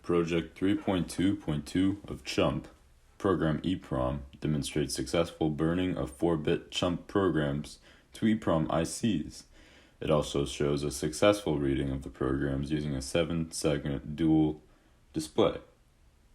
Project 3.2.2 of CHUMP, Program EEPROM, demonstrates successful burning of 4-bit CHUMP programs to EEPROM ICs. It also shows a successful reading of the programs using a 7-segment dual display.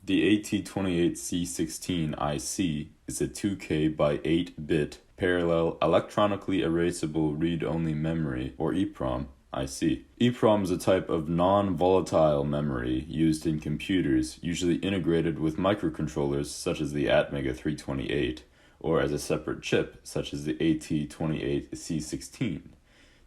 The AT28C16 IC is a 2K by 8-bit parallel electronically erasable read-only memory, or EEPROM, IC. EEPROM is a type of non-volatile memory used in computers, usually integrated with microcontrollers such as the Atmega 328, or as a separate chip such as the AT28C16.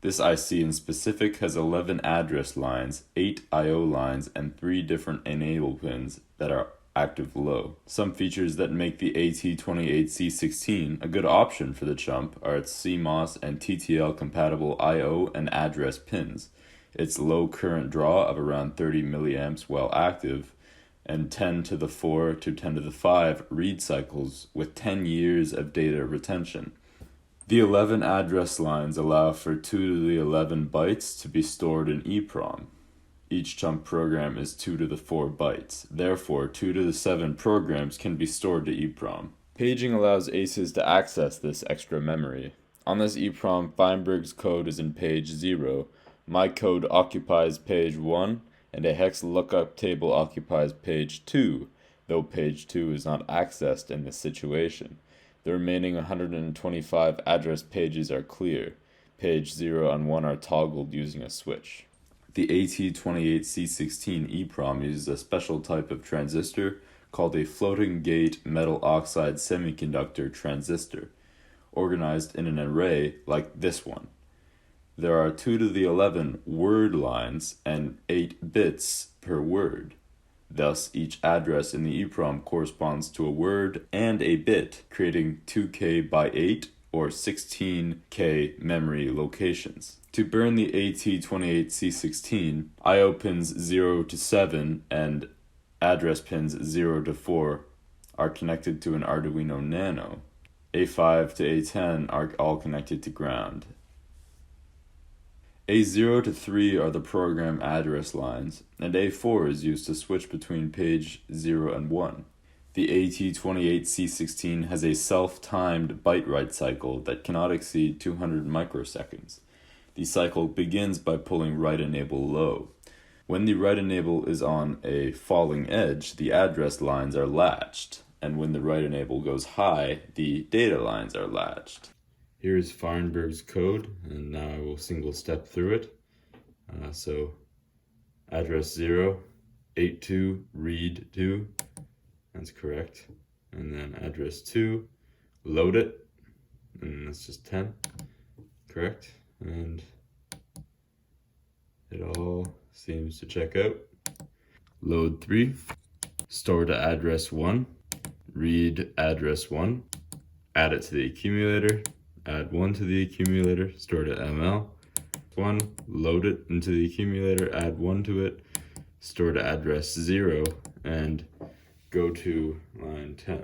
This IC in specific has 11 address lines, 8 I/O lines, and 3 different enable pins that are active low. Some features that make the AT28C16 a good option for the CHUMP are its CMOS and TTL compatible I/O and address pins, its low current draw of around 30 milliamps while active, and 10 to the 4 to 10 to the 5 read cycles with 10 years of data retention. The 11 address lines allow for 2 to the 11 bytes to be stored in EEPROM. Each CHUMP program is 2 to the 4 bytes. Therefore, 2 to the 7 programs can be stored to EEPROM. Paging allows ACEs to access this extra memory. On this EEPROM, Feinberg's code is in page 0, my code occupies page 1, and a hex lookup table occupies page 2, though page 2 is not accessed in this situation. The remaining 125 address pages are clear. Page 0 and 1 are toggled using a switch. The AT28C16 EEPROM uses a special type of transistor called a floating gate metal oxide semiconductor transistor, organized in an array like this one. There are 2 to the 11 word lines and 8 bits per word. Thus, each address in the EEPROM corresponds to a word and a bit, creating 2K by 8 or 16K memory locations. To burn the AT28C16, I/O pins 0 to 7 and address pins 0 to 4 are connected to an Arduino Nano. A5 to A10 are all connected to ground. A0 to 3 are the program address lines, and A4 is used to switch between page 0 and 1. The AT28C16 has a self-timed byte-write cycle that cannot exceed 200 microseconds. The cycle begins by pulling write enable low. When the write enable is on a falling edge, the address lines are latched, and when the write enable goes high, the data lines are latched. Here's Feinberg's code, and now I will single step through it. So address 0, 82, read 2, that's correct. And then address 2, load it, and that's just 10, correct. And it all seems to check out. Load 3, store to address 1, read address 1, add it to the accumulator, add 1 to the accumulator, store to ML, 1, load it into the accumulator, add 1 to it, store to address 0, and go to line 10.